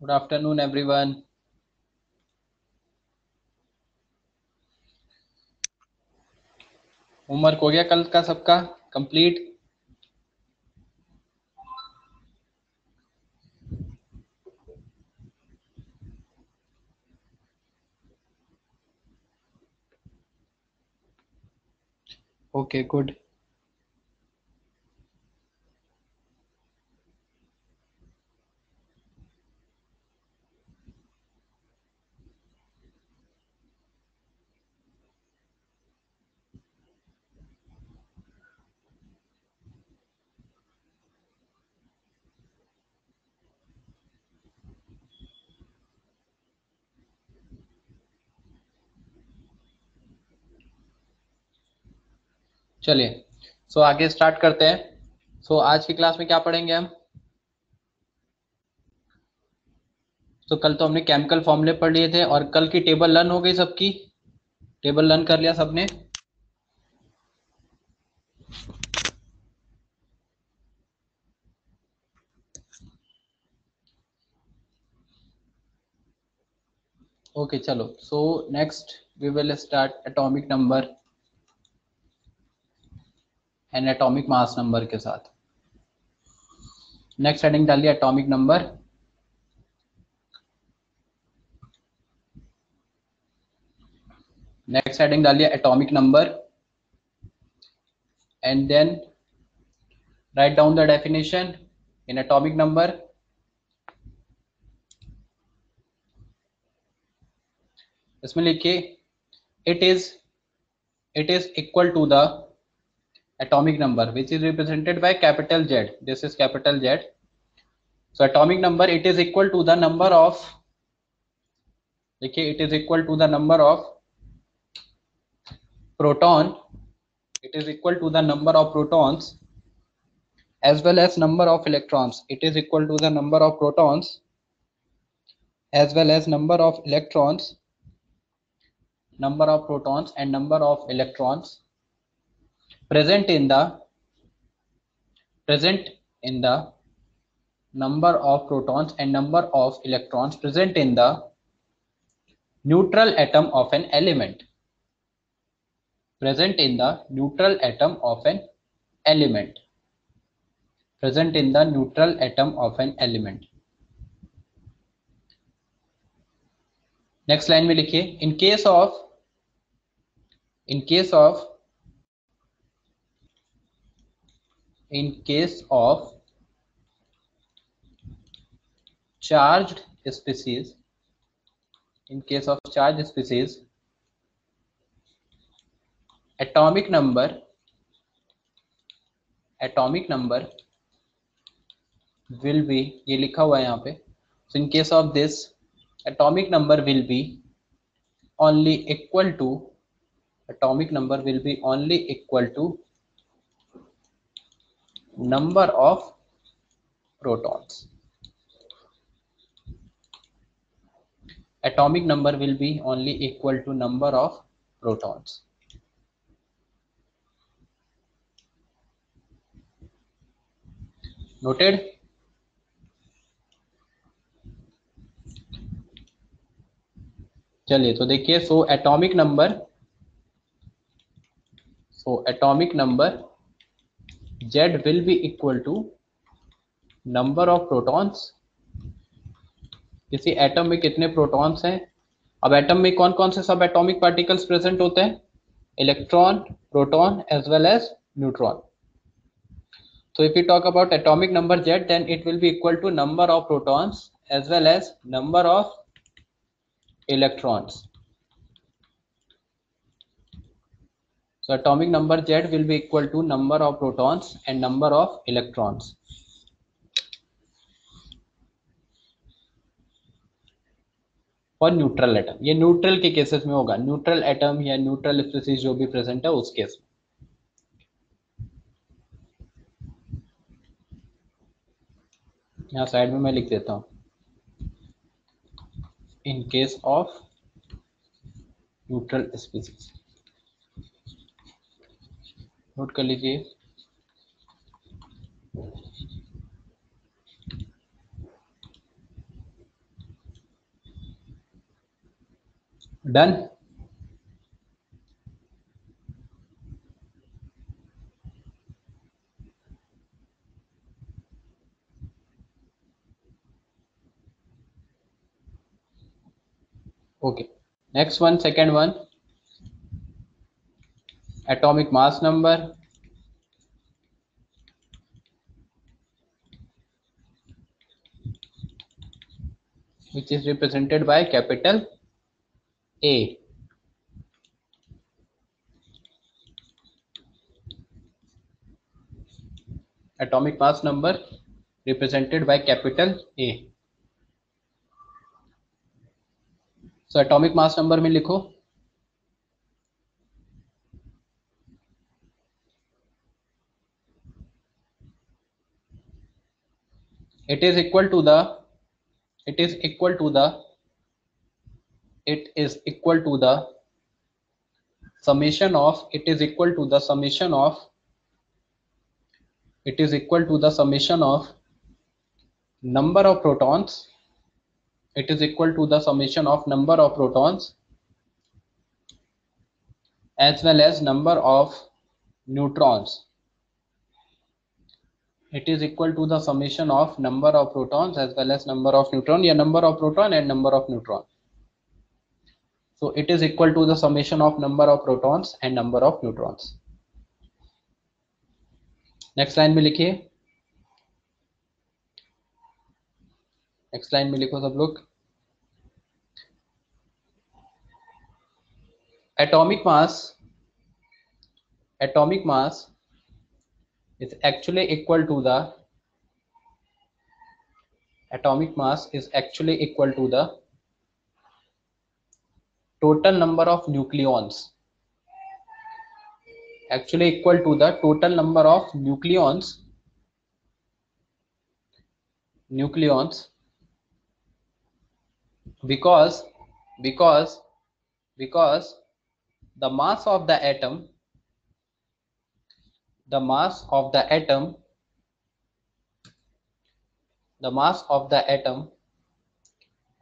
Good afternoon everyone. Homework हो गया कल का सबका कंप्लीट? Okay good. चलिए सो आगे स्टार्ट करते हैं। सो आज की क्लास में क्या पढ़ेंगे हम? तो कल तो हमने केमिकल फॉर्मूले पढ़ लिए थे और कल की टेबल लर्न हो गई सबकी। टेबल लर्न कर लिया सबने? ओके चलो। So next we will start atomic number and atomic mass number के साथ। नेक्स्ट हेडिंग डालिए एटॉमिक नंबर। नेक्स्ट हेडिंग डालिए atomic number and then write down the definition in atomic number. इसमें लिखिए it is equal to the atomic number which is represented by capital Z. This is capital Z. So atomic number, it is equal to the number of, देखिए it is equal to the number of proton, it is equal to the number of protons as well as number of electrons. It is equal to the number of protons as well as number of electrons, number of protons and number of electrons present in the number of protons and number of electrons present in the neutral atom of an element. Present in the neutral atom of an element. Present in the neutral atom of an element. Next line में लिखिए in case of charged species, in case of charged species, atomic number will be, ये लिखा हुआ है यहाँ पे, so in case of this atomic number will be only equal to, atomic number will be only equal to number of protons. Atomic number will be only equal to number of protons. Noted? चलिए तो देखिए atomic number Z will be equal to number of protons. किसी atom में कितने protons हैं? अब atom में कौन कौन से सब एटॉमिक पार्टिकल्स प्रेजेंट होते हैं? Electron, proton as well as neutron. So if we talk about atomic number Z, then it will be equal to number of protons as well as number of electrons. So atomic number Z will be equal to number of protons and number of electrons. और neutral atom, ये neutral के cases में होगा. Neutral atom या neutral species जो भी present है उस केस में. यहाँ साइड में मैं लिख देता हूँ इन case of neutral species. Note कर लीजिए. Done. Okay, next one, second one, atomic mass number which is represented by capital A. Atomic mass number represented by capital A. So atomic mass number में लिखो, it is equal to the summation of number of protons, it is equal to the summation of number of protons as well as number of neutrons. It is equal to the summation of number of protons as well as number of neutron, या number of proton and number of neutron. So it is equal to the summation of number of protons and number of neutrons. Next line में लिखिए, next line में लिखो सब लोग, atomic mass is actually equal to the total number of nucleons, because the mass of the atom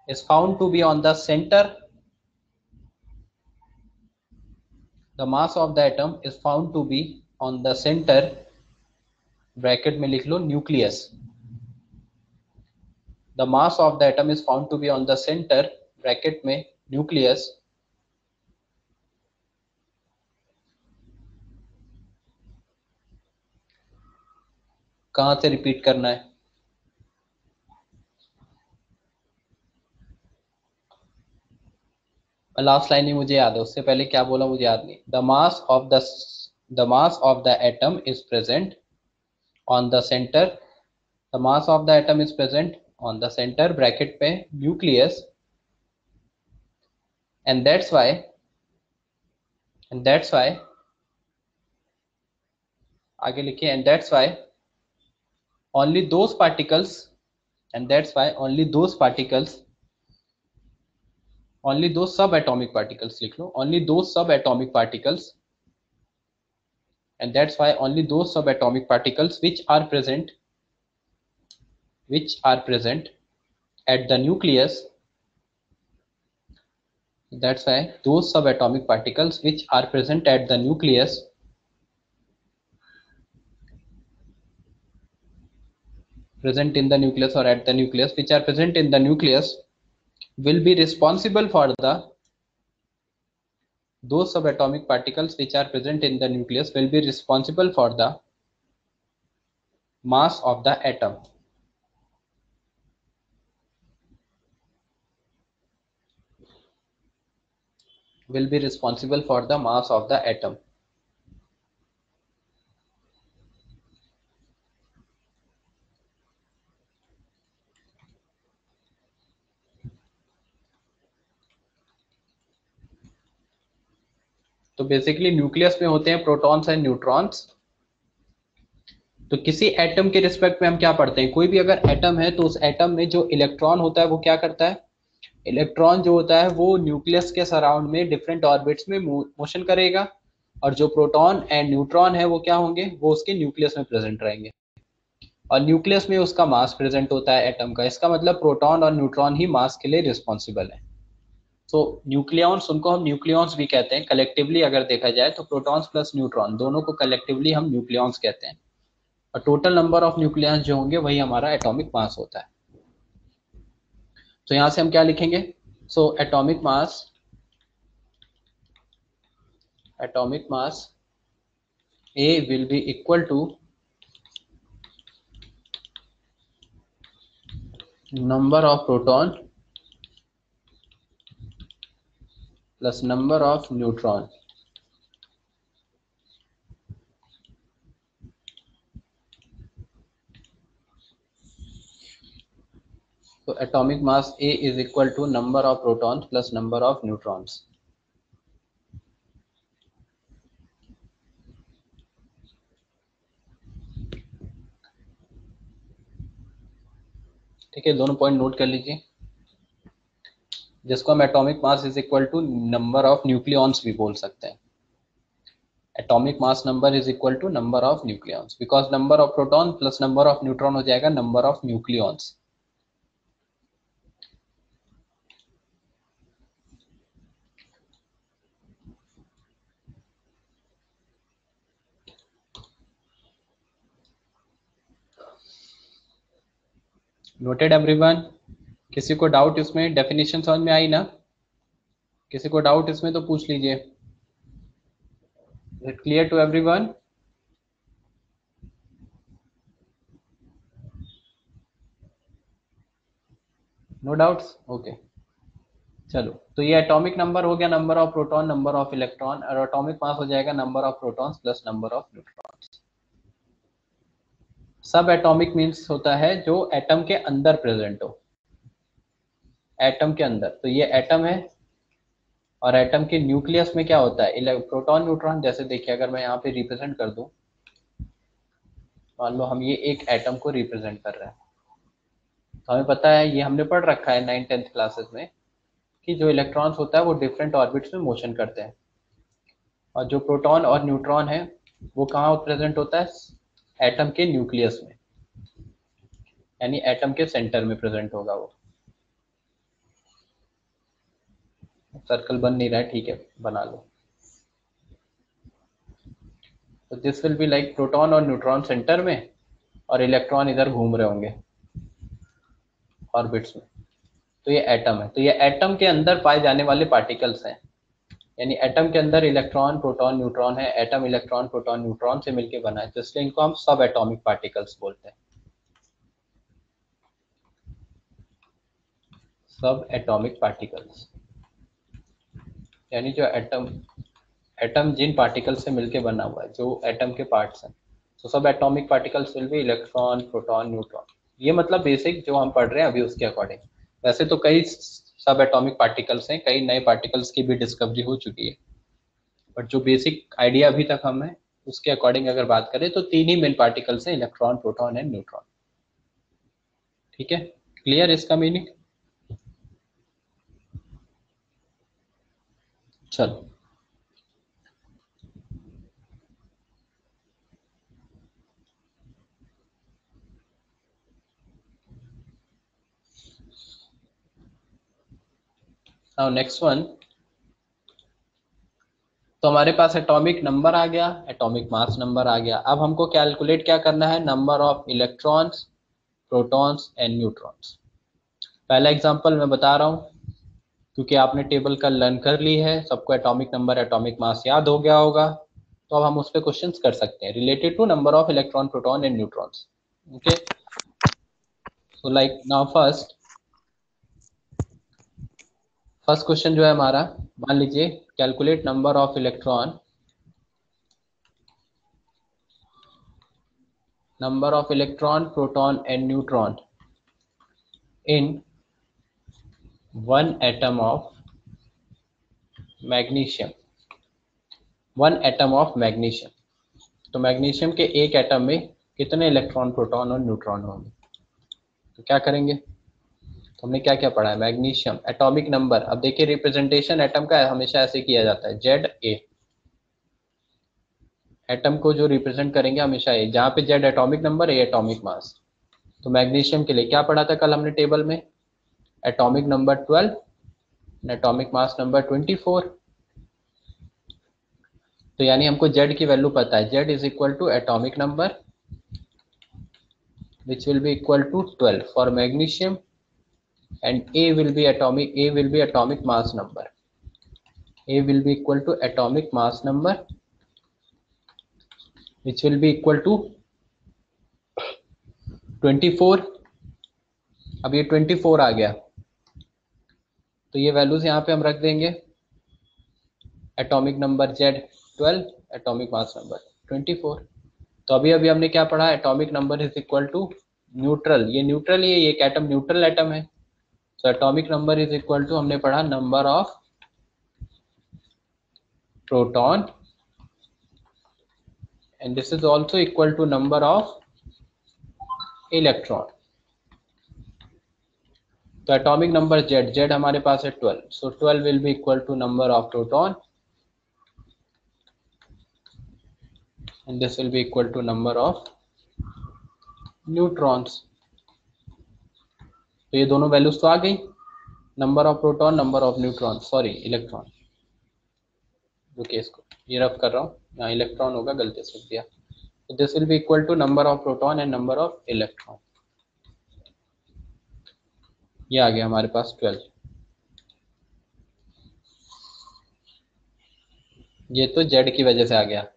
is found to be on the center, bracket में लिख लो nucleus, the mass of the atom is found to be on the center, bracket में nucleus, कहां से repeat करना है, last line ही मुझे याद है, उससे पहले क्या बोला मुझे याद नहीं. The mass of the atom is present on the centre, the mass of the atom is present on the centre bracket पे न्यूक्लियस, एंड दैट्स वाई आगे लिखिए, and that's why only those particles only those subatomic particles लिख लो, only those subatomic particles, and that's why only those subatomic particles which are present at the nucleus, that's why those subatomic particles which are present at the nucleus present in the nucleus or at the nucleus, which are present in the nucleus will be responsible for the, those subatomic particles which are present in the nucleus will be responsible for the mass of the atom. Will be responsible for the mass of the atom. तो basically nucleus में होते हैं protons and neutrons. तो किसी atom के respect में हम क्या पढ़ते हैं, कोई भी अगर एटम है तो उस एटम में जो इलेक्ट्रॉन होता है वो क्या करता है, इलेक्ट्रॉन जो होता है वो न्यूक्लियस के सराउंड में डिफरेंट ऑर्बिट्स में मोशन करेगा, और जो प्रोटॉन एंड न्यूट्रॉन है वो क्या होंगे, वो उसके न्यूक्लियस में प्रेजेंट रहेंगे, और न्यूक्लियस में उसका मास प्रेजेंट होता है एटम का. इसका मतलब प्रोटॉन और न्यूट्रॉन ही मास के लिए रिस्पॉन्सिबल है. सो न्यूक्लियॉन्स, उनको हम न्यूक्लियॉन्स भी कहते हैं कलेक्टिवली। अगर देखा जाए तो प्रोटॉन्स प्लस न्यूट्रॉन दोनों को कलेक्टिवली हम न्यूक्लियॉन्स कहते हैं, और टोटल नंबर ऑफ न्यूक्लियॉन्स जो होंगे वही हमारा एटॉमिक मास होता है। तो यहां से हम क्या लिखेंगे? सो atomic mass A will be equal to number of proton plus number of neutron. So atomic mass A is equal to number of protons plus number of neutrons. ठीक है, दोनों पॉइंट नोट कर लीजिए, जिसको हम atomic mass is equal to number of nucleons भी बोल सकते हैं। Atomic mass number is equal to number of nucleons, because number of proton plus number of neutron हो जाएगा number of nucleons. Noted everyone? किसी को डाउट इसमें? Definition समझ में आई ना? किसी को डाउट इसमें तो पूछ लीजिए। Is it clear to everyone? No doubts? Okay, चलो। तो ये एटॉमिक नंबर हो गया, number of proton, number of electron, और एटॉमिक मास हो जाएगा number of protons plus number of neutrons. सब एटॉमिक मीन्स होता है जो एटम के अंदर प्रेजेंट हो, एटम के अंदर। तो ये एटम है, और एटम के न्यूक्लियस में क्या होता है? Proton neutron. जैसे देखिए, अगर मैं यहाँ पे रिप्रेजेंट कर दूं, मान लो हम ये एक एटम को रिप्रेजेंट कर रहे हैं, तो हमें पता है, ये हमने पढ़ रखा है 9th-10th क्लासेस में, कि जो इलेक्ट्रॉन्स होता है वो डिफरेंट ऑर्बिट्स में मोशन करते हैं, और जो प्रोटॉन और न्यूट्रॉन है वो कहाँ प्रेजेंट होता है? एटम के न्यूक्लियस में, यानी एटम के सेंटर में प्रेजेंट होगा वो। सर्कल बन नहीं रहा है, ठीक है, बना लो। तो this will be like proton और न्यूट्रॉन सेंटर में, और इलेक्ट्रॉन इधर घूम रहे होंगे ऑर्बिट्स में। तो ये एटम है। तो ये एटम के अंदर पाए जाने वाले पार्टिकल्स हैं, यानी एटम के अंदर इलेक्ट्रॉन प्रोटॉन न्यूट्रॉन है, एटम इलेक्ट्रॉन प्रोटॉन न्यूट्रॉन से मिलकर बना है, तो इसलिए इनको हम सब एटॉमिक पार्टिकल्स बोलते हैं। सब एटॉमिक पार्टिकल्स यानी जो एटम जिन पार्टिकल से मिलके बना हुआ है, जो एटम के पार्ट्स हैं। तो सब atomic particles will be electron proton neutron. ये मतलब बेसिक जो हम पढ़ रहे हैं अभी उसके अकॉर्डिंग। वैसे तो कई सब एटॉमिक पार्टिकल्स हैं, कई नए पार्टिकल्स की भी डिस्कवरी हो चुकी है, बट जो बेसिक आइडिया अभी तक हमें उसके अकॉर्डिंग अगर बात करें तो तीन ही मेन पार्टिकल्स हैं, इलेक्ट्रॉन प्रोटॉन एंड न्यूट्रॉन। ठीक है, क्लियर इसका मीनिंग? चलो, नाउ नेक्स्ट वन। तो हमारे पास एटॉमिक नंबर आ गया, एटॉमिक मास नंबर आ गया। अब हमको कैलकुलेट क्या करना है? Number of electrons protons and neutrons. पहला एग्जांपल मैं बता रहा हूँ, क्योंकि आपने टेबल का लर्न कर ली है, सबको एटॉमिक नंबर एटॉमिक मास याद हो गया होगा, तो अब हम उस पर क्वेश्चन कर सकते हैं related to number of electron proton and neutrons. Okay, so like now first question जो है हमारा, मान लीजिए calculate number of electron, proton and neutron in one atom of magnesium. One atom of magnesium. तो magnesium के एक atom में कितने इलेक्ट्रॉन प्रोटॉन और न्यूट्रॉन होंगे? तो क्या करेंगे? तो हमने क्या क्या पढ़ा है? Magnesium atomic number. अब देखिए, रिप्रेजेंटेशन एटम का हमेशा ऐसे किया जाता है, जेड ए। एटम को जो रिप्रेजेंट करेंगे हमेशा ए, जहाँ पे जेड एटॉमिक नंबर, ए एटॉमिक मास। तो मैग्नीशियम के लिए क्या पढ़ा था कल हमने टेबल में? Atomic number 12 atomic mass number 24। तो यानी हमको Z की वैल्यू पता है, Z is equal to atomic number which will be equal to 12 for magnesium, and A will be atomic mass number. A will be equal to atomic mass number which will be equal to 24। अब ये 24 आ गया, तो ये values यहाँ पे हम रख देंगे। Atomic number Z 12, atomic mass number 24। तो अभी अभी हमने क्या पढ़ा, atomic number is equal to neutral, ये न्यूट्रल, ये एक एटम न्यूट्रल एटम है। तो atomic number is equal to, हमने पढ़ा number of proton, and this is also equal to number of electron। तो एटॉमिक नंबर Z हमारे पास है 12, so 12 will be equal to number of proton, and this will be equal to number of neutrons। तो ये दोनों values तो आ गई, number of proton, number of neutron, sorry electron, रुकिए इसको ये रफ कर रहा हूँ, यहाँ इलेक्ट्रॉन होगा, गलती से लिख दिया। तो this will be equal to number of proton and number of electron. ये आ गया हमारे पास 12। ये तो Z की वजह से आ गया,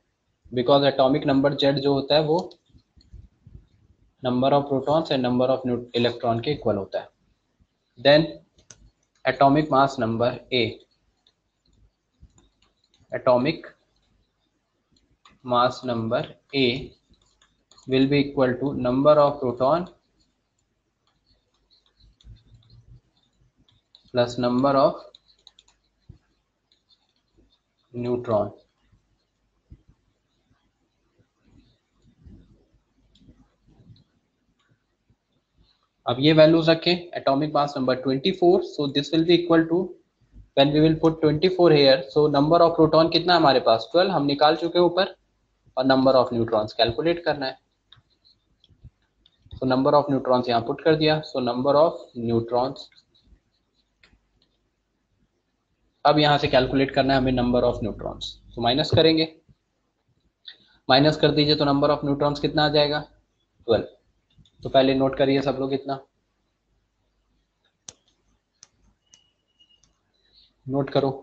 बिकॉज एटॉमिक नंबर Z जो होता है वो number of protons and number of electron के इक्वल होता है। Then atomic mass number A, atomic mass number A will be equal to number of proton plus number of neutron। अब ये values रखें, atomic mass number 24, so this will be equal to, when we will put 24 here, so number of proton कितना हमारे पास 12 हम निकाल चुके हैं ऊपर, और नंबर ऑफ न्यूट्रॉन्स कैलकुलेट करना है। तो नंबर ऑफ न्यूट्रॉन्स यहाँ पुट कर दिया, सो नंबर ऑफ न्यूट्रॉन्स, अब यहाँ से कैलकुलेट करना है हमें नंबर ऑफ न्यूट्रॉन्स। तो माइनस करेंगे, माइनस कर दीजिए, तो नंबर ऑफ न्यूट्रॉन्स कितना आ जाएगा 12। तो पहले नोट करिए सब लोग, कितना नोट करो।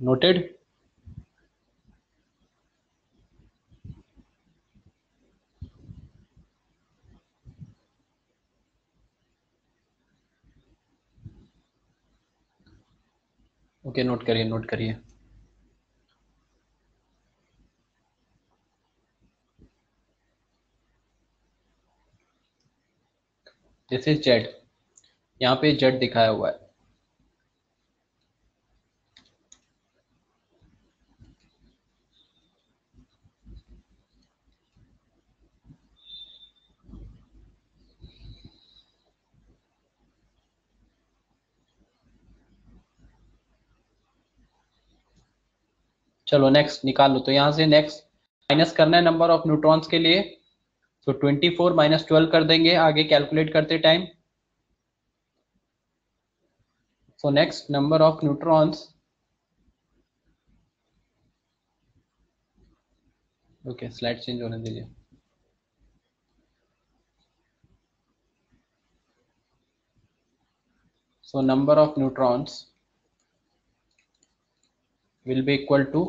नोटेड। ओके, नोट करिए, नोट करिए। दिस इज जेड, यहाँ पे जेड दिखाया हुआ है। चलो नेक्स्ट निकाल लो, तो यहाँ से नेक्स्ट माइनस करना है नंबर ऑफ न्यूट्रॉन्स के लिए, तो 24 माइनस 12 कर देंगे आगे कैलकुलेट करते time. So next number of neutrons, okay slide change होने दीजिए। सो number of neutrons will be equal to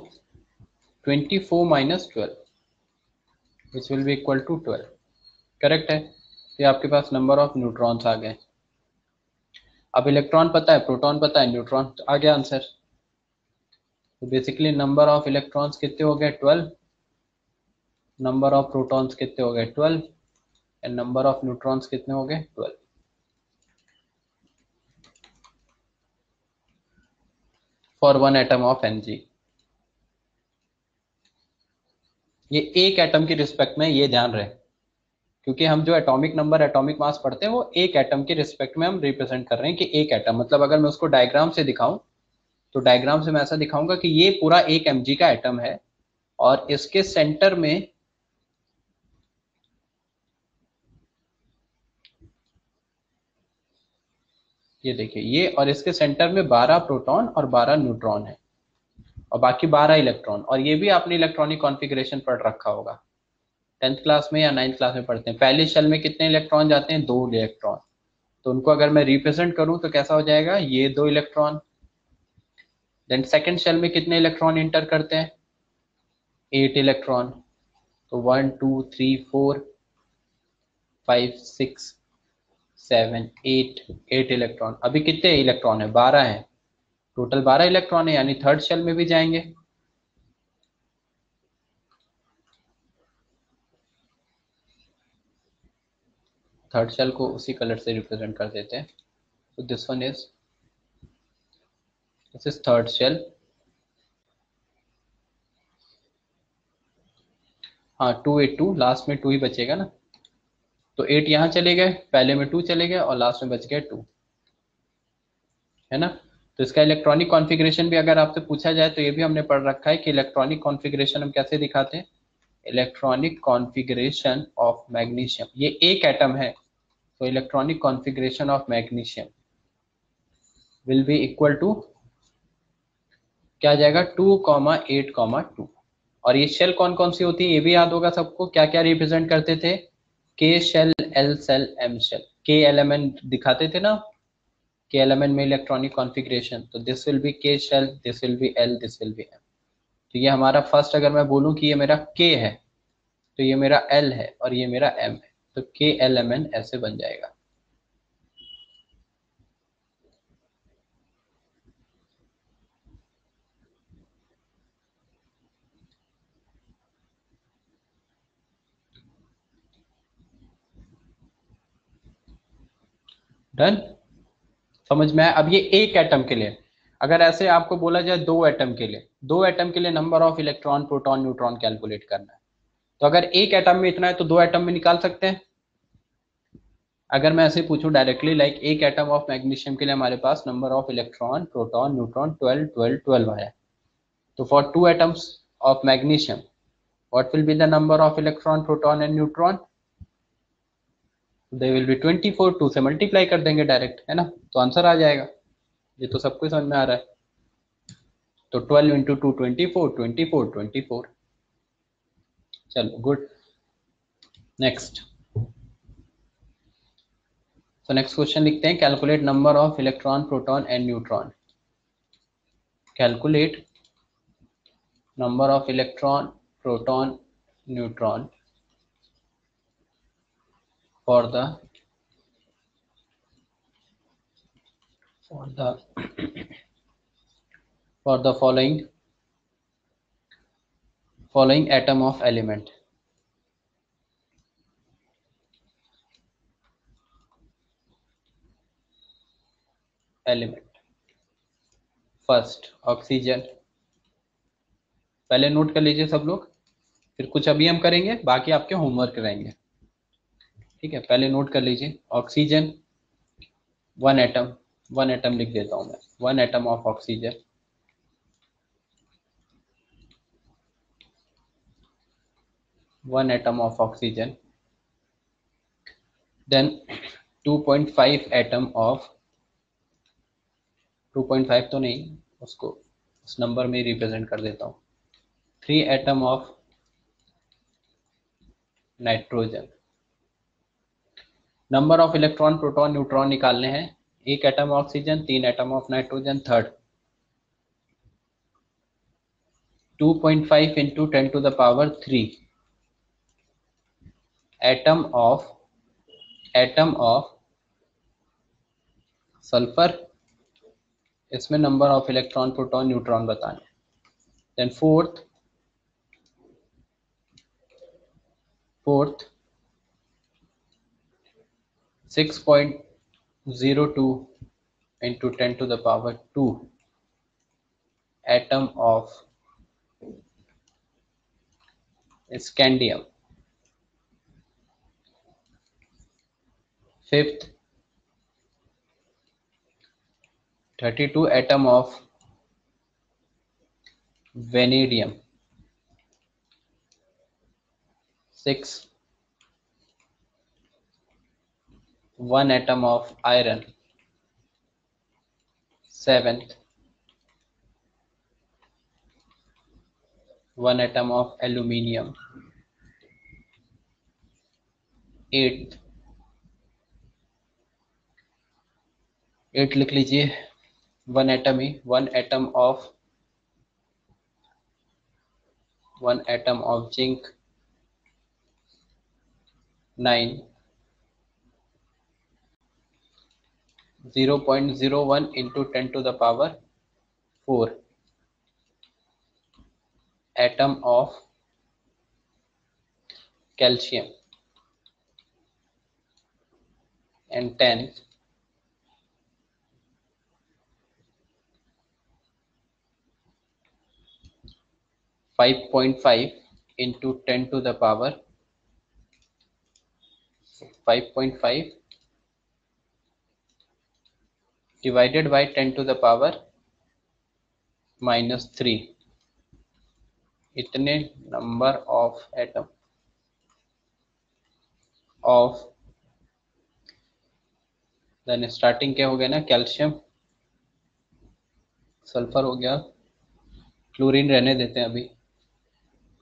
24 minus 12 which will be equal to 12। Correct है, ये आपके पास नंबर ऑफ न्यूट्रॉन्स आ गए। अब इलेक्ट्रॉन पता है, प्रोटॉन पता है, न्यूट्रॉन आ गया आंसर। तो बेसिकली नंबर ऑफ इलेक्ट्रॉन्स कितने हो गए 12, नंबर ऑफ प्रोटॉन्स कितने हो गए 12, एंड नंबर ऑफ न्यूट्रॉन्स कितने हो गए 12 for one atom of Ng। ये एक एटम की रिस्पेक्ट में, ये ध्यान रहे, क्योंकि हम जो एटॉमिक नंबर एटॉमिक मास पढ़ते हैं वो एक एटम के रिस्पेक्ट में हम रिप्रेजेंट कर रहे हैं कि एक एटम, मतलब अगर मैं उसको डायग्राम से दिखाऊं तो डायग्राम से मैं ऐसा दिखाऊंगा कि ये पूरा एक mg का एटम है और इसके सेंटर में ये देखिए ये, और इसके सेंटर में 12 प्रोटॉन और 12 न्यूट्रॉन है और बाकी 12 इलेक्ट्रॉन। और ये भी आपने इलेक्ट्रॉनिक कॉन्फ़िगरेशन पढ़ रखा होगा 10th क्लास में या 9th क्लास में पढ़ते हैं। पहले शेल में कितने इलेक्ट्रॉन जाते हैं? 2 इलेक्ट्रॉन। तो उनको अगर मैं रिप्रेजेंट करूं तो कैसा हो जाएगा? ये 2 इलेक्ट्रॉन। देन सेकंड शेल में कितने इलेक्ट्रॉन इंटर करते हैं? 8 इलेक्ट्रॉन। तो 1 2 3 4 5 6 7 8 इलेक्ट्रॉन। अभी कितने इलेक्ट्रॉन है? 12 है। टोटल 12 इलेक्ट्रॉन है, यानी थर्ड शेल में भी जाएंगे। थर्ड शेल को उसी कलर से रिप्रेजेंट कर देते हैं। तो this one is, this is third shell. हाँ 2 8 2, लास्ट में 2 ही बचेगा ना। तो 8 यहाँ चले गए, पहले में 2 चले गए और लास्ट में बच गए 2, है ना। तो इसका इलेक्ट्रॉनिक कॉन्फ़िगरेशन भी अगर आपसे पूछा जाए तो ये भी हमने पढ़ रखा है कि इलेक्ट्रॉनिक कॉन्फ़िगरेशन हम कैसे दिखाते हैं। इलेक्ट्रॉनिक कॉन्फ़िगरेशन ऑफ मैग्नीशियम, ये एक एटम है तो electronic configuration of magnesium will be equal to क्या आ जाएगा? 2,8,2। और ये शेल कौन कौन सी होती है ये भी याद होगा सबको, क्या क्या रिप्रेजेंट करते थे? K shell, L shell, M shell. K element दिखाते थे ना के एलिमेंट में इलेक्ट्रॉनिक कॉन्फ़िगरेशन, तो this will be K shell, this will be L, this will be M. तो ये हमारा फर्स्ट, अगर मैं बोलूं कि ये मेरा के है तो ये मेरा एल है और ये मेरा एम है, तो के एल एम एन ऐसे बन जाएगा। डन, समझ में आया? अब ये एक एटम के लिए, अगर ऐसे आपको बोला जाए दो एटम के लिए, दो एटम के लिए number of electron proton neutron calculate करना है, तो अगर एक एटम में इतना है तो दो एटम में निकाल सकते हैं। अगर मैं ऐसे पूछूं डायरेक्टली, लाइक एक एटम ऑफ मैग्नीशियम के लिए हमारे पास number of electron proton neutron 12 12 12 आया, तो for two atoms of magnesium what will be the number of electron proton and neutron? they will be 24। 2 से मल्टीप्लाई कर देंगे डायरेक्ट, है ना, तो आंसर आ जाएगा। ये तो सबको समझ में आ रहा है। तो 12 इंटू 2 24, 24 24। चलो गुड। नेक्स्ट, तो नेक्स्ट क्वेश्चन लिखते हैं, calculate number of electron proton and neutron. Calculate number of electron proton neutron for the for the for the following atom of element। Element first oxygen. पहले note कर लीजिए सब लोग, फिर कुछ अभी हम करेंगे, बाकी आपके होमवर्क रहेंगे, ठीक है। पहले नोट कर लीजिए, oxygen one atom, one atom लिख देता हूं मैं, one atom of oxygen, one atom of oxygen. Then 2.5 atom of, 2.5 तो नहीं, उसको उस नंबर में रिप्रेजेंट कर देता हूँ, 3 atom of nitrogen. Number of electron proton neutron निकालने हैं, एक atom oxygen, 3 atom of nitrogen. Third 2.5 into 10 to the power 3 atom of sulphur. इसमें number of electron proton neutron बताने। Then fourth 6.02 into 10 to the power 2 atom of scandium. Fifth, 32 atom of vanadium. 6, 1 atom of iron. 7th, 1 atom of aluminium. 8th, 8 लिख लीजिए, 1 atom he, 1 atom of zinc. 9, 0.01 into 10 to the power 4 atom of calcium. And 10, 5.5 into 10 to the power 5.5 divided by 10 to the power -3. इतने number of atom of, then starting क्या हो गया ना, calcium, sulphur हो गया, chlorine रहने देते हैं अभी,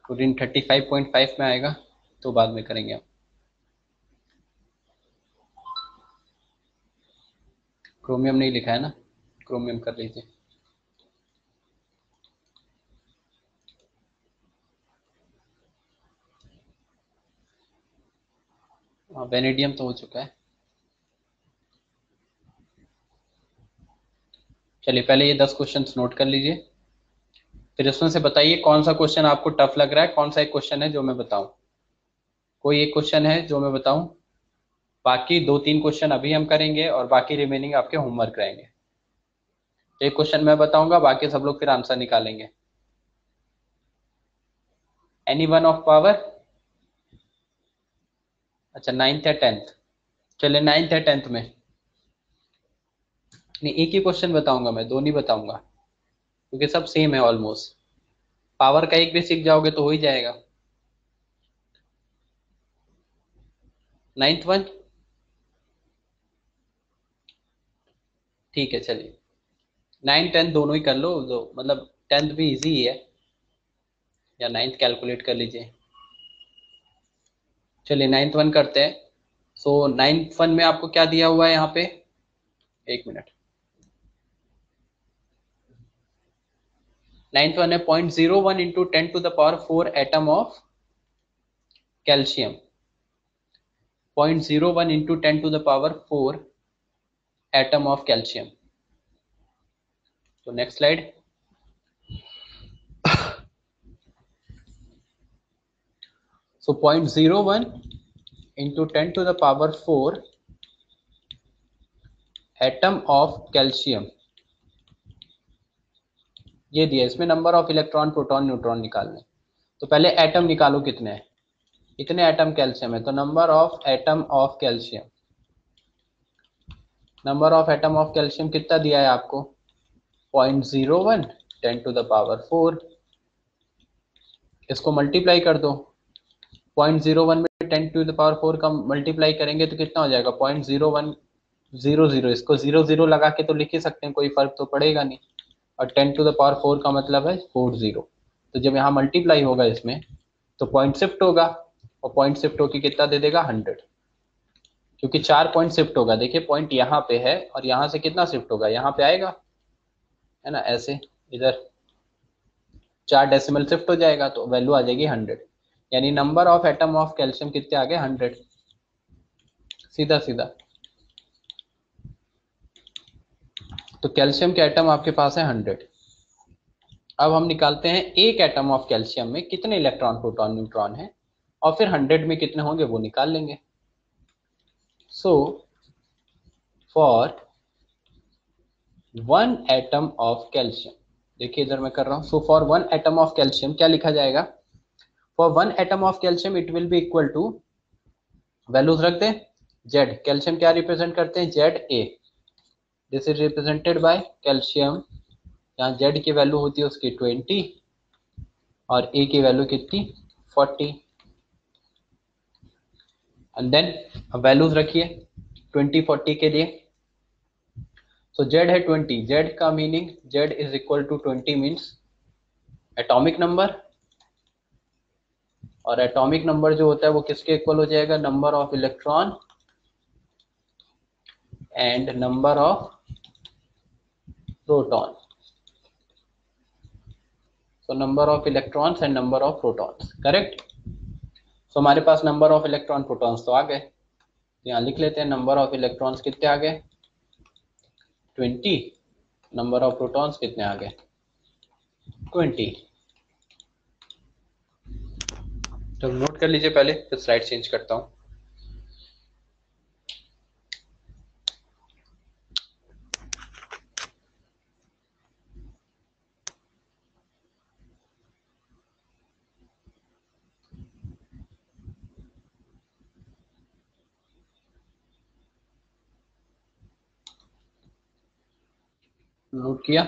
क्लोरीन 35.5 में आएगा तो बाद में करेंगे हम। क्रोमियम नहीं लिखा है ना, क्रोमियम कर लीजिए। वेनेडियम तो हो चुका है। चलिए पहले ये 10 क्वेश्चंस नोट कर लीजिए, फिर इसमें से बताइए कौन सा क्वेश्चन आपको टफ लग रहा है, कौन सा एक क्वेश्चन है जो मैं बताऊं। कोई एक क्वेश्चन है जो मैं बताऊं, बाकी 2-3 क्वेश्चन अभी हम करेंगे और बाकी रिमेनिंग आपके होमवर्क रहेंगे। एक क्वेश्चन मैं बताऊंगा, बाकी सब लोग फिर आंसर निकालेंगे। एनी वन ऑफ पावर, अच्छा 9th या 10th, चलिए 9th या 10th में, नहीं एक ही क्वेश्चन बताऊंगा मैं, दो नहीं बताऊंगा क्योंकि सब सेम है ऑलमोस्ट। पावर का एक भी सीख जाओगे तो हो ही जाएगा। 9th वन, ठीक है चलिए 9 10 दोनों ही कर लो, दो मतलब 10th भी इजी है, या 9th कैलकुलेट कर लीजिए। चलिए 9th वन करते हैं। सो 9th वन में आपको क्या दिया हुआ है यहाँ पे, एक मिनट, 9th वन है 0.01 into 10 to the power 4 atom of calcium, 0.01 into 10 to the power 4 atom of calcium. तो next slide. So 0.01 into 10 to the power 4 atom of calcium, ये दिया, इसमें number of electron proton neutron निकालने। तो पहले atom निकालो कितने हैं, इतने एटम कैल्शियम है, तो number of atom of calcium, number of atom of calcium कितना दिया है आपको, 0.01 10 टू द पावर 4, इसको मल्टीप्लाई कर दो, 0.01 में 10 टू द पावर 4 का मल्टीप्लाई करेंगे तो कितना हो जाएगा 0.100, इसको 0 लगा के तो लिख ही सकते हैं, कोई फर्क तो पड़ेगा नहीं, और 10 टू द पावर 4 का मतलब है 40, तो जब यहाँ मल्टीप्लाई होगा इसमें तो पॉइंट शिफ्ट होगा, और पॉइंट शिफ्ट होकर कितना दे देगा 100, क्योंकि 4 पॉइंट शिफ्ट होगा, देखिए पॉइंट यहाँ पे है और यहाँ से कितना शिफ्ट होगा, यहाँ पे आएगा, है ना, ऐसे इधर 4 डेसिमल शिफ्ट हो जाएगा तो वैल्यू आ जाएगी 100, यानी number of atom of calcium कितने आ गए 100, सीधा सीधा। तो कैल्शियम के एटम आपके पास है 100। अब हम निकालते हैं एक एटम ऑफ कैल्शियम में कितने इलेक्ट्रॉन प्रोटॉन न्यूट्रॉन है, और फिर 100 में कितने होंगे वो निकाल लेंगे। So for 1 atom of calcium, देखिए इधर मैं कर रहा हूं, so for 1 atom of calcium क्या लिखा जाएगा, for 1 atom of calcium it will be equal to, values रख दें, जेड, कैल्शियम क्या रिप्रेजेंट करते हैं, Z A, this is represented by calcium. यहाँ जेड की वैल्यू होती है उसकी 20 और ए की वैल्यू कितनी 40। एंड देन वैल्यूज रखिए 20 40 के लिए। सो जेड है 20, जेड का meaning Z is equal to 20 means atomic number, और एटॉमिक नंबर जो होता है वो किसके इक्वल हो जाएगा, number of electron and number of proton. So number of electrons and number of protons, correct. So हमारे पास नंबर ऑफ इलेक्ट्रॉन प्रोटॉन्स तो आ गए, यहाँ लिख लेते हैं नंबर ऑफ इलेक्ट्रॉन्स कितने आ गए 20, नंबर ऑफ प्रोटॉन्स कितने आ गए 20। तो नोट कर लीजिए पहले, फिर स्लाइड चेंज करता हूँ। नोट किया,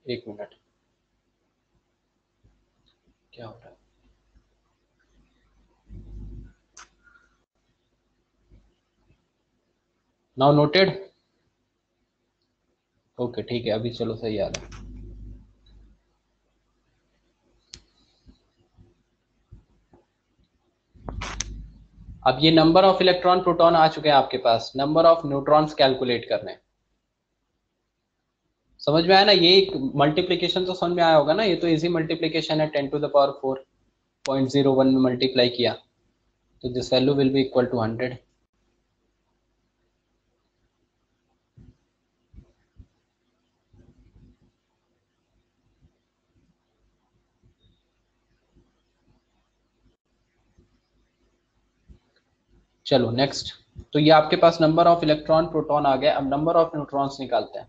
एक मिनट क्या हो रहा है, नाउ नोटेड, ओके ठीक है, अभी चलो सही आ रहा है। अब ये नंबर ऑफ इलेक्ट्रॉन प्रोटॉन आ चुके हैं आपके पास, नंबर ऑफ न्यूट्रॉन्स कैलकुलेट करने, समझ में आया ना, ये मल्टीप्लीकेशन तो समझ में आया होगा ना, ये तो इजी मल्टीप्लीकेशन है, 10 टू द पावर 4.01 में मल्टीप्लाई किया तो this value will be equal to 100। चलो नेक्स्ट, तो ये आपके पास नंबर ऑफ इलेक्ट्रॉन प्रोटॉन आ गया। अब नंबर ऑफ न्यूट्रॉन्स निकालते हैं।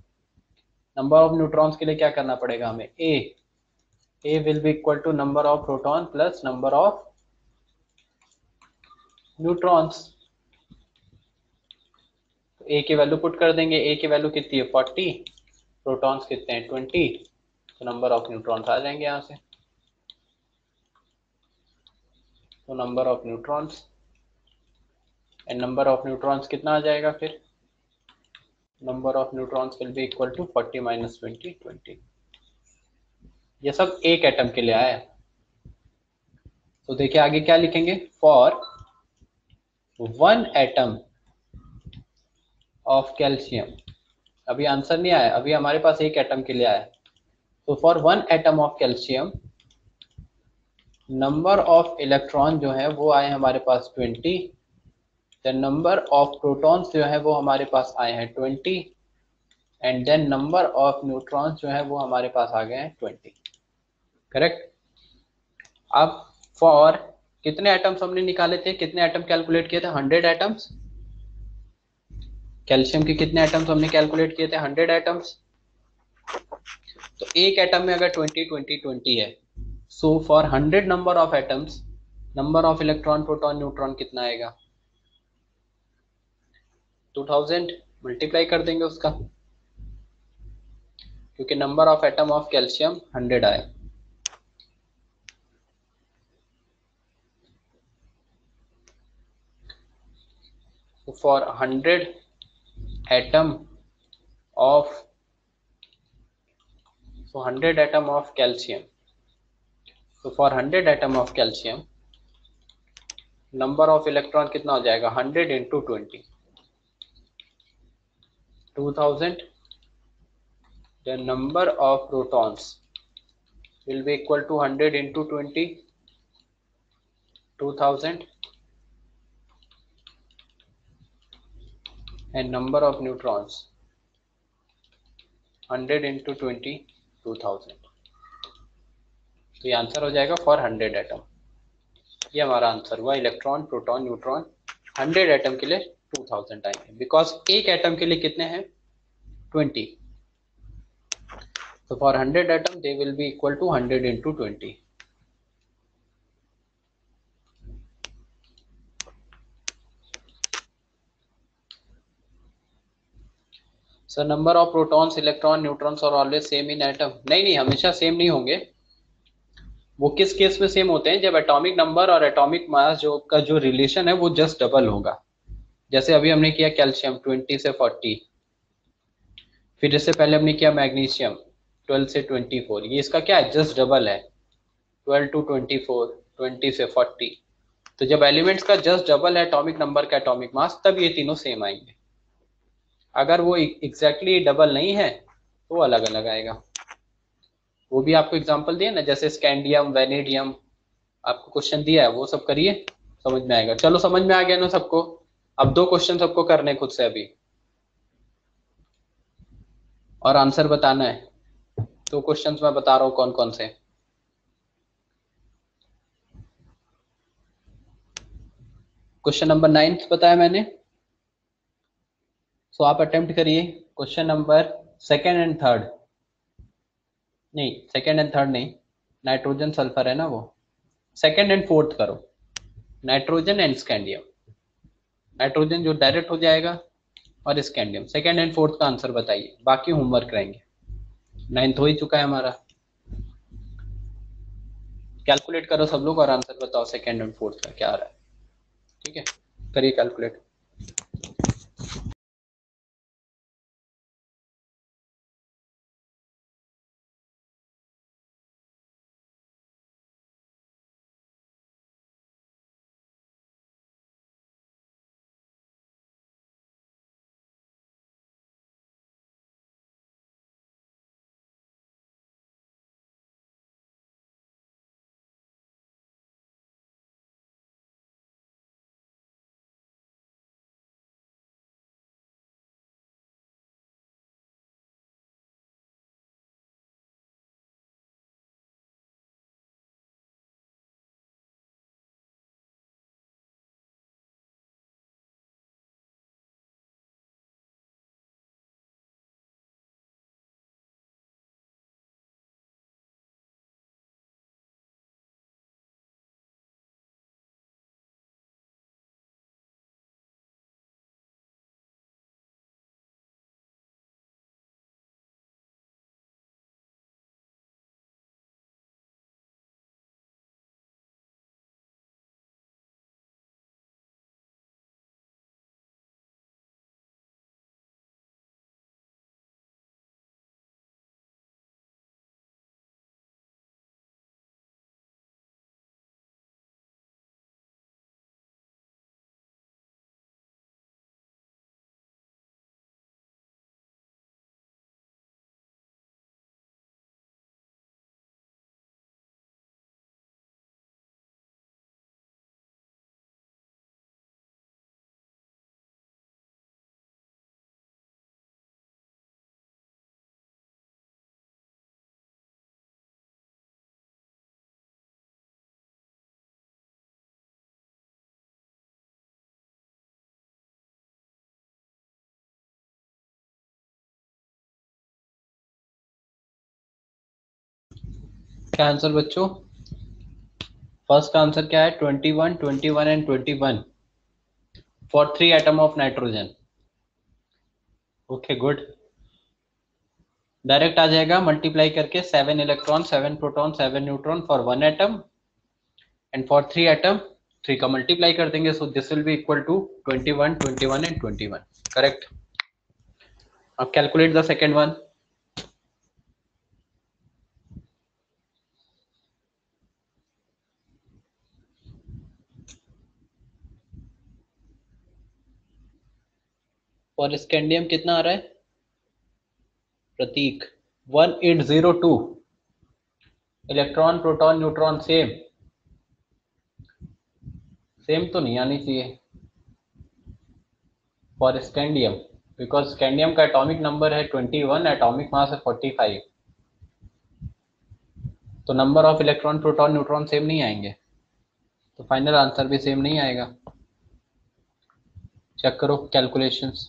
नंबर ऑफ न्यूट्रॉन्स के लिए क्या करना पड़ेगा हमें, A will be equal to number of proton plus number of neutrons. तो ए की वैल्यू पुट कर देंगे, ए की वैल्यू कितनी है 40, प्रोटॉन्स कितने हैं 20, तो नंबर ऑफ न्यूट्रॉन्स आ जाएंगे यहाँ से। तो number of neutrons and number of neutrons कितना आ जाएगा फिर, number of neutrons will be equal to 40 minus 20 20। ये सब एक एटम के लिए आया है। तो देखिए आगे क्या लिखेंगे, फॉर 1 एटम ऑफ कैल्शियम, अभी आंसर नहीं आया, अभी हमारे पास एक एटम के लिए आया। तो for 1 atom of calcium number of electron जो है वो आए हमारे पास 20, द नंबर ऑफ प्रोटॉन्स जो है वो हमारे पास आए हैं 20, and then number of neutrons जो है वो हमारे पास आ गए हैं 20, करेक्ट। अब फॉर कितने एटम्स हमने निकाले थे, कितने एटम कैलकुलेट किए थे, 100 एटम्स। कैल्शियम के कितने एटम्स हमने कैलकुलेट किए थे, 100 एटम्स। तो एक एटम में अगर 20 20 20 है, so for 100 number of atoms number of electron proton neutron कितना आएगा 2000, मल्टीप्लाई कर देंगे उसका, क्योंकि number of atom of calcium 100 आए। So for 100 atom of 100 atom of calcium, so for 100 atom of calcium number of electron कितना हो जाएगा 100 into 20 2000, the number of protons will be equal to 100 into 20 2000, and number of neutrons 100 into 20 2000। तो ये answer हो जाएगा for 100 atom. ये हमारा answer हुआ, इलेक्ट्रॉन प्रोटॉन न्यूट्रॉन 100 एटम के लिए 2000 आएंगे, बिकॉज एक एटम के लिए कितने हैं 20। So for 100 atom they will be equal to 100 into 20. So number of protons, electron, neutrons are always same in atom? नहीं, हमेशा सेम नहीं होंगे। वो किस केस में सेम होते हैं, जब एटॉमिक नंबर और एटॉमिक मास जो रिलेशन है वो जस्ट डबल होगा। जैसे अभी हमने किया कैल्शियम 20 से 40, फिर इससे पहले हमने किया मैग्नीशियम 12 से 24, ये इसका क्या है जस्ट डबल है 12 to 24, 20 से 40। तो जब एलिमेंट्स का जस्ट डबल है एटॉमिक नंबर का एटॉमिक मास, तब ये तीनों सेम आएंगे। अगर वो एग्जैक्टली डबल नहीं है तो वो अलग अलग आएगा। वो भी आपको एग्जांपल दिया ना, जैसे स्कैंडियम वेनेडियम, आपको क्वेश्चन दिया है वो सब करिए, समझ में आएगा। चलो समझ में आ गया ना सबको। अब 2 क्वेश्चन सबको करने खुद से अभी, और आंसर बताना है। 2 क्वेश्चंस मैं बता रहा हूँ कौन कौन से। क्वेश्चन नंबर 9 बताया मैंने, सो आप अटेम्प्ट करिए। Question number second and third, नहीं सेकेंड एंड थर्ड नहीं, नाइट्रोजन सल्फर है ना वो, सेकेंड एंड फोर्थ करो। नाइट्रोजन एंड स्कैंडियम, नाइट्रोजन जो डायरेक्ट हो जाएगा, और स्कैंडियम सेकेंड एंड फोर्थ का आंसर बताइए, बाकी होमवर्क रहेंगे। 9th हो ही चुका है हमारा। कैलकुलेट करो सब लोग और आंसर बताओ सेकेंड एंड फोर्थ का क्या आ रहा है। ठीक है, करिए कैलकुलेट। क्या आंसर बच्चों? फर्स्ट का आंसर क्या है 21, 21 and 21 for 3 atom of nitrogen. Okay good, direct आ जाएगा मल्टीप्लाई करके 7 electron 7 proton 7 neutron for 1 atom, and for 3 atom 3 का मल्टीप्लाई कर देंगे, so this will be equal to 21, 21 and 21। Correct. अब calculate the second one. For scandium कितना आ रहा है Pratik? 1802। Electron proton neutron same, same तो नहीं आनी चाहिए फॉर स्कैंडियम, बिकॉज स्कैंडियम का एटॉमिक नंबर है 21, एटॉमिक मास है 45। तो number of electron proton neutron same नहीं आएंगे, तो फाइनल आंसर भी सेम नहीं आएगा। चेक करो कैलकुलेशंस।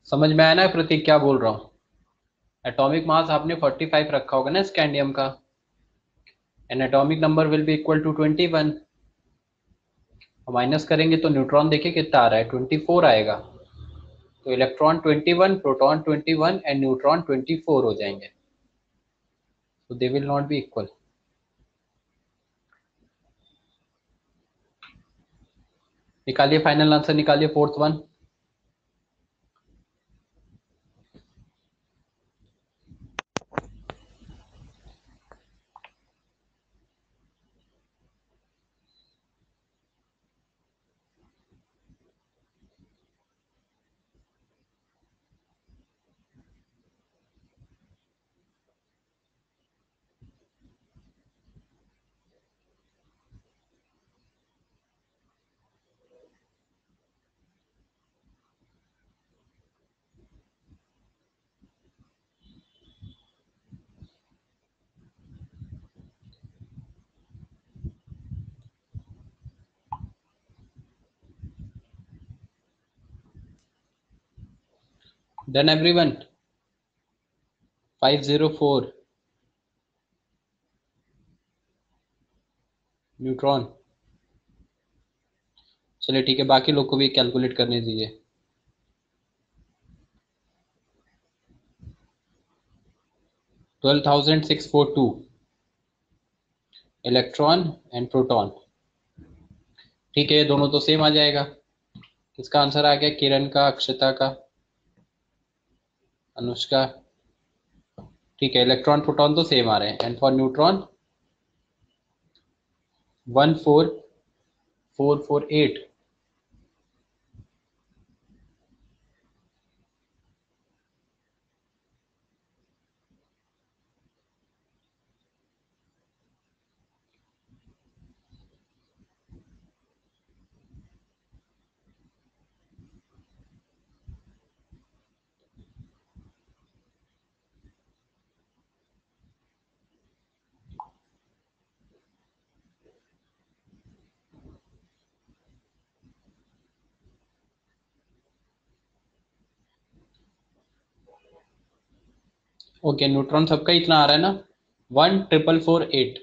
समझ में आया ना प्रतीक क्या बोल रहा हूँ? एटॉमिक मास आपने 45 रखा होगा ना स्कैंडियम का, and atomic number will be equal to 21। माइनस करेंगे तो न्यूट्रॉन देखिए कितना आ रहा है, 24 आएगा। तो इलेक्ट्रॉन 21, प्रोटॉन 21 एंड न्यूट्रॉन 24 हो जाएंगे, तो they will not be equal. निकालिए फाइनल आंसर, निकालिए fourth one. Done everyone. 504 neutron. चलिए ठीक है, बाकी लोग को भी कैलकुलेट करने दीजिए। 12,642 इलेक्ट्रॉन एंड प्रोटॉन। ठीक है, ये दोनों तो सेम आ जाएगा। किसका आंसर आ गया? किरण का, अक्षता का, अनुष्का। ठीक है, इलेक्ट्रॉन प्रोटॉन तो सेम आ रहे हैं। And for neutron 14448। Okay, neutron सबका इतना आ रहा है ना, 14448।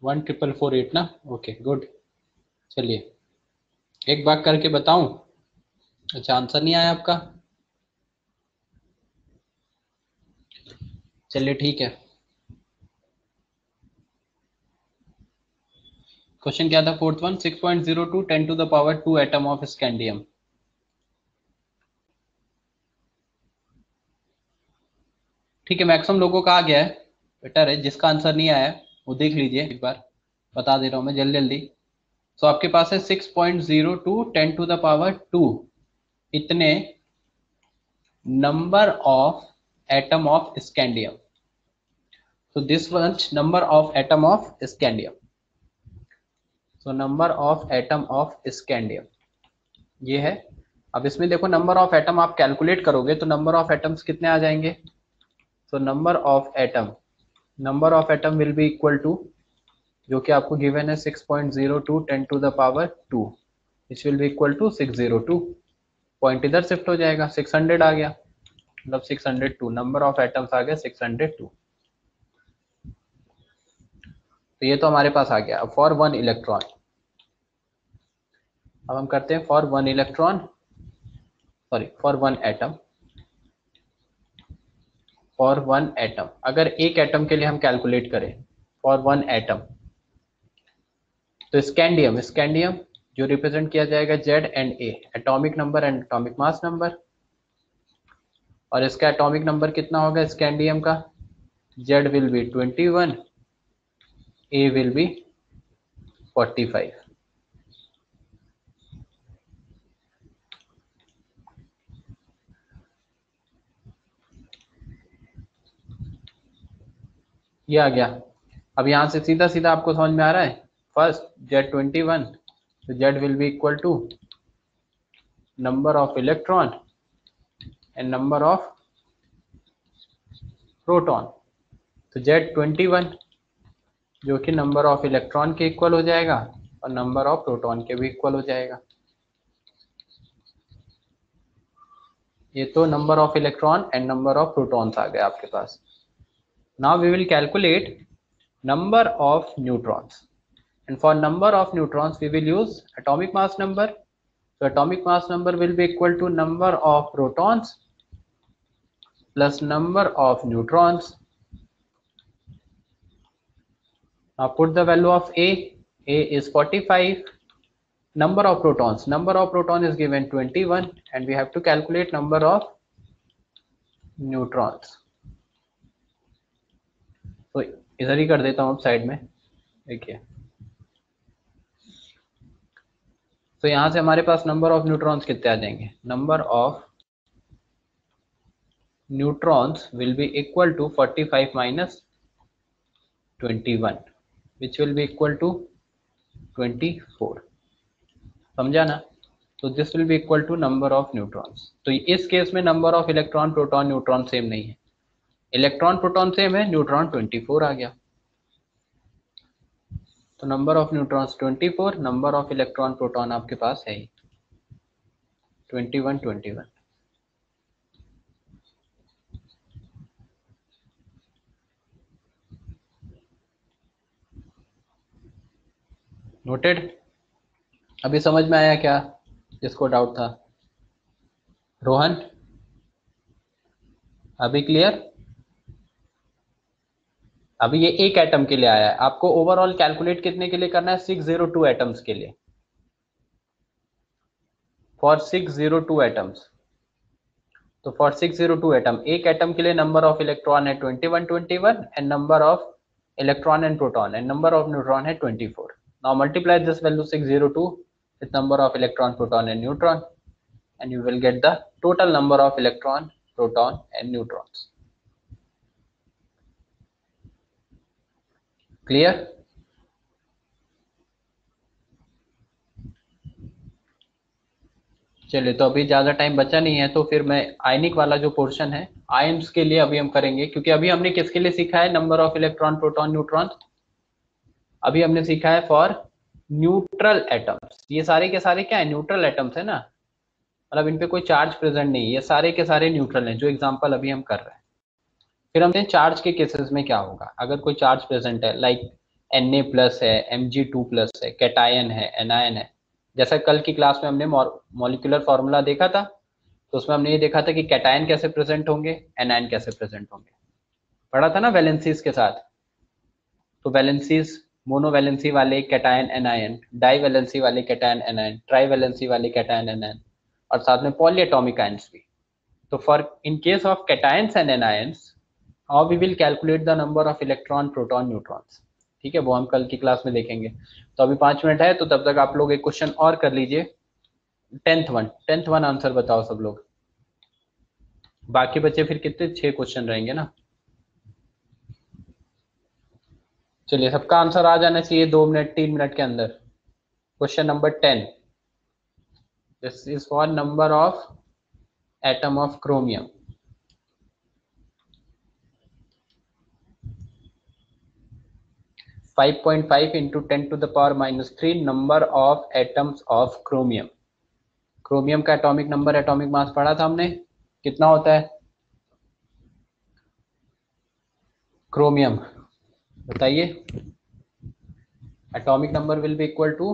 14448 ना। Okay good. चलिए एक बार करके बताऊं। अच्छा, आंसर नहीं आया आपका? चलिए ठीक है। क्वेश्चन क्या था? Fourth one, 6.02 10 to the power 2 atom of scandium. ठीक है, मैक्सिमम लोगों का आ गया है। बेटर है, जिसका आंसर नहीं आया है वो देख लीजिए एक बार, बता दे रहा हूं मैं जल्दी जल्दी। तो आपके पास है 6.02 10 टू द पावर 2 इतने number of atom of scandium. So this was number of atom of scandium. So number of atom of scandium ये है। अब इसमें देखो, नंबर ऑफ एटम आप कैलकुलेट करोगे तो नंबर ऑफ एटम्स कितने आ जाएंगे? तो number of atom will be equal to, जो कि आपको गिवन है 6.02 10 to the power 2, which will be equal to 602। Point इधर शिफ्ट हो जाएगा, 600 आ गया, मतलब 602 नंबर ऑफ एटम्स आ गया 602। तो ये तो हमारे पास आ गया। अब फॉर वन इलेक्ट्रॉन, अब हम करते हैं for one electron, sorry for one atom. For one atom, अगर एक एटम के लिए हम कैलकुलेट करें फॉर वन एटम, तो स्कैंडियम जो रिप्रेजेंट किया जाएगा Z and A, atomic number and atomic mass number. और इसका एटॉमिक नंबर कितना होगा स्कैंडियम का? Z will be 21, A will B 45। ये आ गया। अब यहाँ से सीधा सीधा आपको समझ में आ रहा है, फर्स्ट Z21, तो Z will be equal to number of electron and number of proton. तो Z21 जो कि नंबर ऑफ इलेक्ट्रॉन के इक्वल हो जाएगा और नंबर ऑफ प्रोटॉन के भी इक्वल हो जाएगा। ये तो number of electron and number of protons आ गए आपके पास। Now we will calculate number of neutrons, and for number of neutrons we will use atomic mass number. So atomic mass number will be equal to number of protons plus number of neutrons. Now put the value of a is 45. Number of proton is given 21, and we have to calculate number of neutrons. So इधर ही कर देता हूँ side में, देखिए। तो यहाँ से हमारे पास नंबर ऑफ न्यूट्रॉन्स कितने आ जाएंगे, number of neutrons will be equal to 45 minus 21, which will be equal to 24. समझा ना? तो this will be equal to number of neutrons. तो इस केस में number of electron proton neutron same नहीं है, इलेक्ट्रॉन प्रोटॉन सेम है, neutron 24 आ गया। तो number of neutrons 24, number of electron proton आपके पास है 21 21। नोटेड? अभी समझ में आया क्या जिसको डाउट था? रोहन, अभी क्लियर? अभी ये एक एटम के लिए आया है, आपको ओवरऑल कैलकुलेट कितने के लिए करना है, 602 एटम्स के लिए, फॉर 602 एटम्स। तो फॉर 602 एटम, एक एटम के लिए नंबर ऑफ इलेक्ट्रॉन है 21 21 and number of electron and proton and number of neutron है 24। Now multiply this value 602 with number of electron proton and neutron and you will get the total number of electron, proton and neutrons. Clear? चलिए, तो अभी ज़्यादा time बचा नहीं है, तो फिर मैं आयनिक वाला जो पोर्शन है आयन्स के लिए अभी हम करेंगे, क्योंकि अभी हमने किसके लिए सीखा है, number of electron proton neutron. अभी हमने सीखा है फॉर न्यूट्रल एटम्स। ये सारे के सारे क्या है, न्यूट्रल एटम्स है ना, मतलब इन पे कोई चार्ज प्रेजेंट नहीं है, ये सारे के सारे न्यूट्रल हैं, जो एग्जांपल अभी हम कर रहे हैं। फिर हमने चार्ज के केसेस में क्या होगा, अगर कोई चार्ज प्रेजेंट है, लाइक Na प्लस है, Mg2 प्लस है, कैटायन है, एनायन है। जैसा कल की क्लास में हमने मॉलिक्यूलर फॉर्मूला देखा था, तो उसमें हमने ये देखा था कि कैटायन कैसे प्रेजेंट होंगे, एनायन कैसे प्रेजेंट होंगे, पढ़ा था ना वैलेंसीज के साथ। तो वैलेंसीज, मोनोवैलेंसी वाले कैटायन एनायन, डाई वैलेंसी वाले कैटायन एनायन, ट्राई वैलेंसी वाले कैटायन एनायन, और साथ में पॉलीएटॉमिक आयंस भी। तो for in case of cations and anions, how we will calculate the number of electron proton neutrons, ठीक है, वो हम कल की क्लास में देखेंगे। तो अभी 5 मिनट है, तो तब तक आप लोग एक क्वेश्चन और कर लीजिए। 10th वन आंसर बताओ सब लोग, बाकी बच्चे फिर कितने 6 क्वेश्चन रहेंगे ना। चलिए, सबका आंसर आ जाना चाहिए 2 मिनट 3 मिनट के अंदर। Question number 10, this is for number of atom of chromium. 5.5 into 10 to the power minus 3 number of atoms of chromium। Chromium का एटॉमिक नंबर, एटॉमिक मास पढ़ा था हमने, कितना होता है क्रोमियम, बताइए। Atomic number will be equal to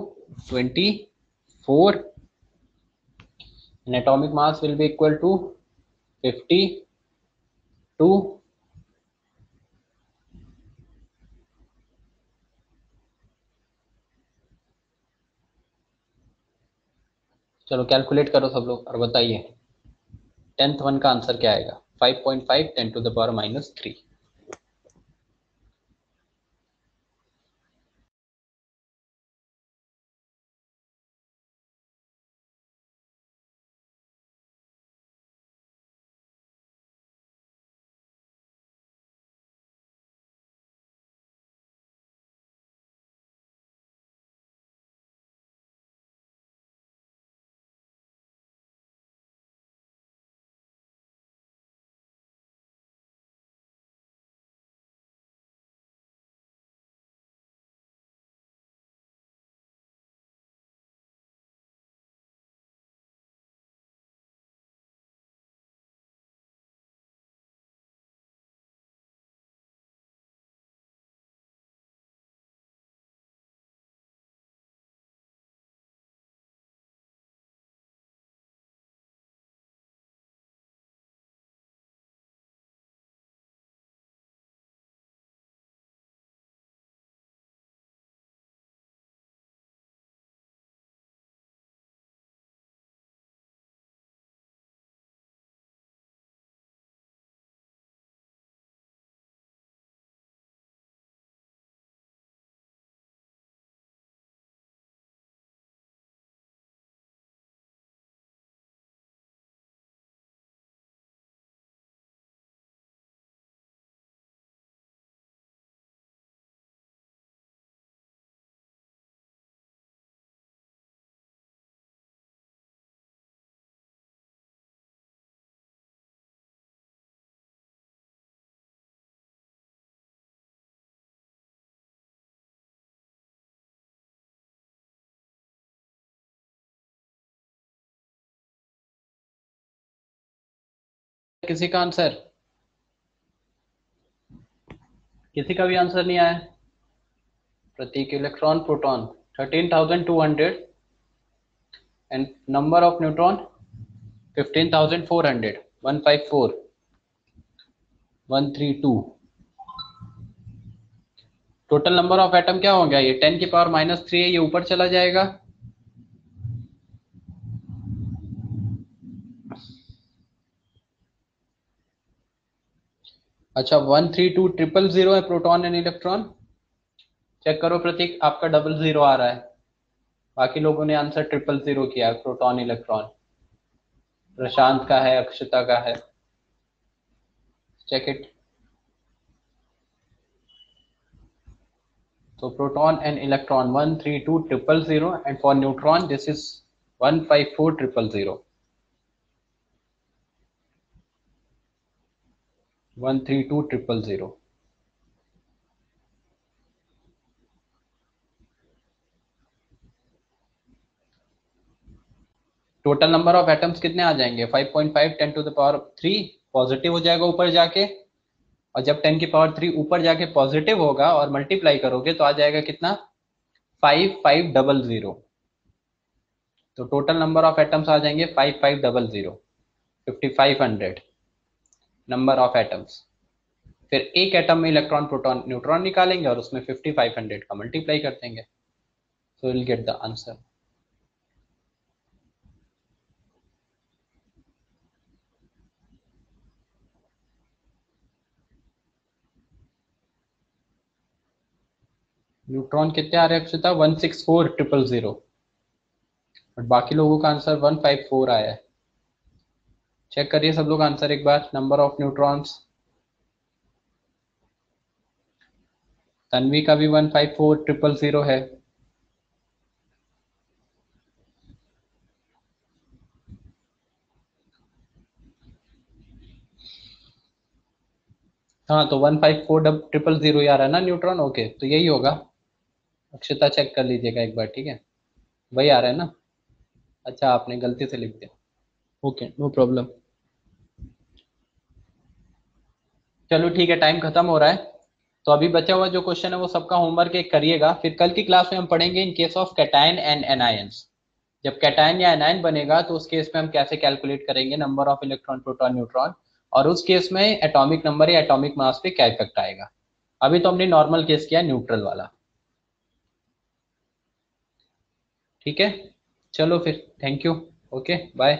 24 and atomic mass will be equal to 52। चलो calculate करो सब लोग और बताइए 10th वन का आंसर क्या आएगा, 5.5 10 to the power minus 3। किसी का आंसर? किसी का भी आंसर नहीं आया? Pratik, electron proton 13,200 and number of neutron 15,400, 154, 132। Total number of atom क्या हो गया? ये 10 की पावर -3 है, ये ऊपर चला जाएगा। अच्छा 132,000 है प्रोटॉन एंड इलेक्ट्रॉन। चेक करो प्रतीक, आपका 00 आ रहा है, बाकी लोगों ने आंसर 000 किया है, प्रोटॉन इलेक्ट्रॉन। प्रशांत का है, अक्षता का है, check it. So proton and electron 132,000 and for neutron this is 154,000, 132,000। Total number of atoms कितने आ जाएंगे? 5.5 10 टू द पावर 3 पॉजिटिव हो जाएगा ऊपर जाके, और जब 10 की पावर 3 ऊपर जाके पॉजिटिव होगा और मल्टीप्लाई करोगे तो आ जाएगा कितना? 5500। तो टोटल नंबर ऑफ एटम्स आ जाएंगे 5500, 5500 नंबर ऑफ एटम्स। फिर एक एटम में इलेक्ट्रॉन प्रोटॉन न्यूट्रॉन निकालेंगे और उसमें 5500 का मल्टीप्लाई कर देंगे, so will get the answer. Neutron कितने आ रहे हैं अक्षता? 164,000, बट बाकी लोगों का आंसर 154 आया है। चेक करिए सब लोग आंसर एक बार, नंबर ऑफ न्यूट्रॉन्स। तन्वी का भी 154,000 है। हाँ तो 154,000 ही आ रहा है ना न्यूट्रॉन, ओके तो यही होगा। अक्षता चेक कर लीजिएगा एक बार, ठीक है, वही आ रहा है ना? अच्छा आपने गलती से लिख दिया, ओके नो प्रॉब्लम। चलो ठीक है, टाइम खत्म हो रहा है, तो अभी बचा हुआ जो क्वेश्चन है वो सबका होमवर्क एक करिएगा, फिर कल की क्लास में हम पढ़ेंगे इन case of cation and anions. जब कैटायन या एनायन बनेगा तो उस केस में हम कैसे कैलकुलेट करेंगे number of electron proton neutron, और उस केस में एटॉमिक नंबर या एटॉमिक मास पे क्या इफेक्ट आएगा। अभी तो हमने नॉर्मल केस किया, न्यूट्रल वाला। ठीक है, चलो फिर, थैंक यू, ओके बाय।